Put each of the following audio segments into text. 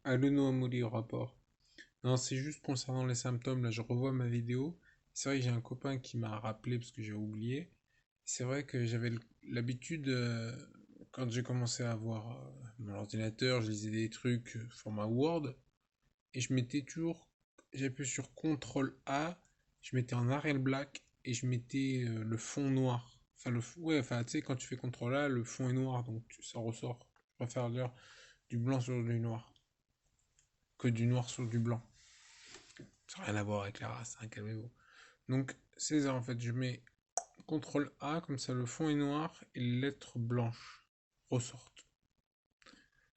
Allô Noamoli au rapport. Non, c'est juste concernant les symptômes, là je revois ma vidéo. C'est vrai que j'ai un copain qui m'a rappelé parce que j'ai oublié. C'est vrai que j'avais l'habitude, quand j'ai commencé à avoir mon ordinateur, je lisais des trucs format Word, et je mettais toujours, j'appuyais sur CTRL A, je mettais en Arial Black, et je mettais le fond noir. Enfin, ouais, enfin, tu sais, quand tu fais CTRL A, le fond est noir, donc ça ressort. Je préfère lire du blanc sur du noir, que du noir sur du blanc. Ça n'a rien à voir avec la race, hein, calmez-vous. Donc, c'est ça en fait, je mets CTRL A, comme ça le fond est noir et les lettres blanches ressortent.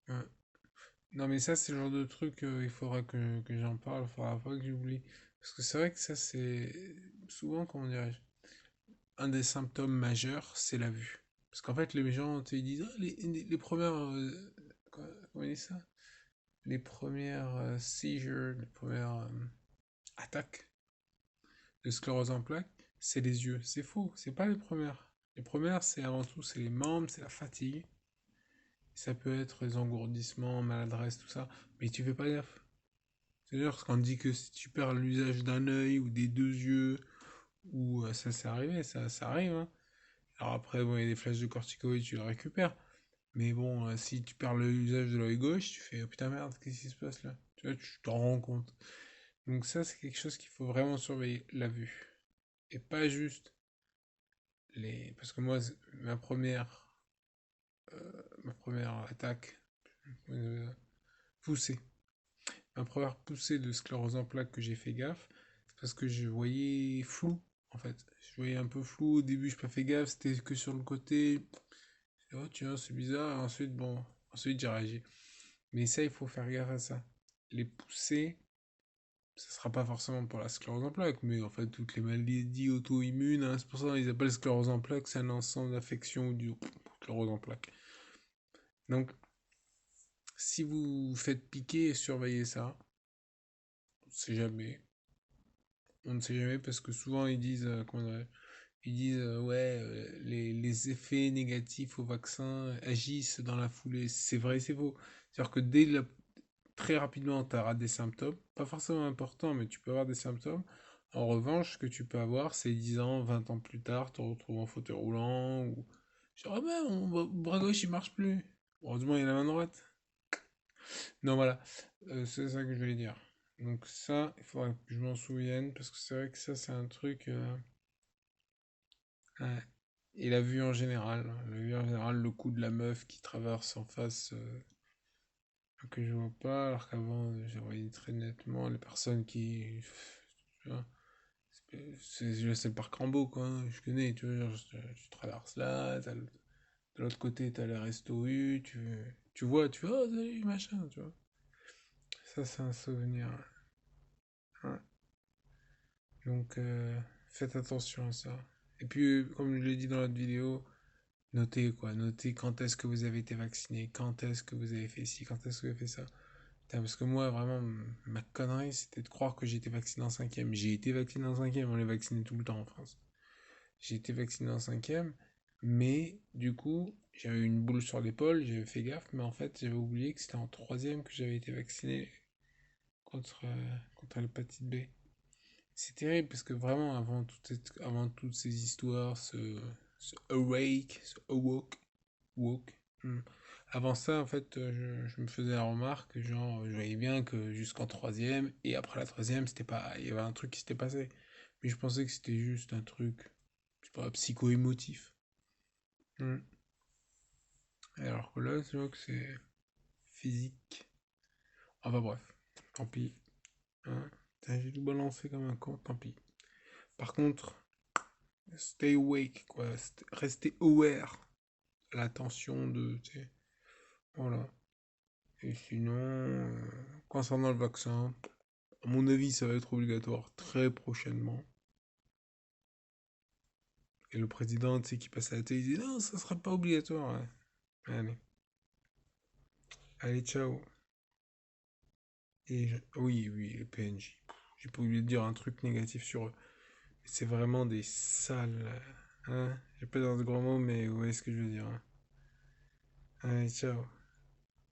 Ouais. Non, mais ça, c'est le genre de truc, il faudra que j'en parle, il faudra pas que j'oublie. Parce que c'est vrai que ça, c'est souvent, comment dirais-je, un des symptômes majeurs, c'est la vue. Parce qu'en fait, les gens, tu sais, ils disent, ah, les premières. Comment on dit ça? Les premières seizures, les premières attaques de sclérose en plaques, c'est les yeux. C'est faux, c'est pas les premières. Les premières, c'est avant tout, c'est les membres, c'est la fatigue. Ça peut être les engourdissements, maladresse, tout ça. Mais tu fais pas gaffe. C'est-à-dire qu'on dit que si tu perds l'usage d'un œil ou des deux yeux, ou ça c'est arrivé, ça arrive. Hein. Alors après, bon, il y a des flashs de corticoïdes, tu le récupères. Mais bon, si tu perds l'usage de l'œil gauche, tu fais oh, putain merde, qu'est-ce qui se passe là? Tu vois, tu t'en rends compte. Donc ça, c'est quelque chose qu'il faut vraiment surveiller, la vue. Et pas juste Parce que moi, ma première attaque, euh, poussée, ma première poussée de sclérose en plaques que j'ai fait gaffe, c'est parce que je voyais flou, en fait. Je voyais un peu flou, au début je pas fait gaffe, c'était que sur le côté. Oh tiens, c'est bizarre, et ensuite, bon, ensuite j'ai réagi. Mais ça, il faut faire gaffe à ça. Les poussées, ça sera pas forcément pour la sclérose en plaques, mais en fait, toutes les maladies auto-immunes, hein, c'est pour ça qu'ils appellent sclérose en plaques, c'est un ensemble d'affections ou du sclérose en plaques. Donc, si vous vous faites piquer, surveillez ça. On ne sait jamais. On ne sait jamais parce que souvent ils disent, ils disent ouais, les effets négatifs au vaccin agissent dans la foulée. C'est vrai, c'est faux. C'est-à-dire que très rapidement, tu auras des symptômes, pas forcément importants, mais tu peux avoir des symptômes. En revanche, ce que tu peux avoir, c'est 10 ans, 20 ans plus tard, te retrouves en fauteuil roulant ou genre, ah ben, mon bras gauche il marche plus. Heureusement, il y a la main droite. Non, voilà, c'est ça que je voulais dire. Donc ça, il faudra que je m'en souvienne, parce que c'est vrai que ça, c'est un truc... ouais. Et la vue en général, hein. La vue en général, le coup de la meuf qui traverse en face, que je vois pas, alors qu'avant, j'ai voyais très nettement les personnes qui... tu vois, c'est le parc Rambo, quoi, hein, je connais, tu vois, genre, tu traverses là, de l'autre côté, t'as les restos U, tu vois, oh, salut, machin, tu vois. Ça, c'est un souvenir. Ouais. Donc, faites attention à ça. Et puis, comme je l'ai dit dans l'autre vidéo, notez quoi. Notez quand est-ce que vous avez été vacciné, quand est-ce que vous avez fait ci, quand est-ce que vous avez fait ça. Putain, parce que moi, vraiment, ma connerie, c'était de croire que j'ai été vacciné en cinquième. J'ai été vacciné en cinquième, on est vacciné tout le temps en France. J'ai été vacciné en cinquième, mais du coup, j'avais une boule sur l'épaule, j'avais fait gaffe, mais en fait, j'avais oublié que c'était en troisième que j'avais été vacciné contre l'hépatite B. C'est terrible parce que vraiment, avant toutes ces histoires, woke, avant ça, en fait, je me faisais la remarque, genre, je voyais bien que jusqu'en troisième, et après la troisième, c'était pas, il y avait un truc qui s'était passé. Mais je pensais que c'était juste un truc, je sais pas, psycho-émotif. Hmm. Alors que là, c'est vrai que c'est physique. Enfin bref, tant pis. Hein. Putain, j'ai tout balancé comme un con, tant pis. Par contre, stay awake, quoi. Restez aware. L'attention de. Tu sais, voilà. Et sinon, concernant le vaccin, à mon avis, ça va être obligatoire très prochainement. Et le président, tu sais, qui passe à la télé, il dit non, ça sera pas obligatoire. Ouais. Allez. Allez, ciao. Oui, oui, les PNJ. J'ai pas oublié de dire un truc négatif sur eux. C'est vraiment des sales. Hein? J'ai pas dans ce grand mot, mais vous voyez ce que je veux dire. Hein. Allez, ciao.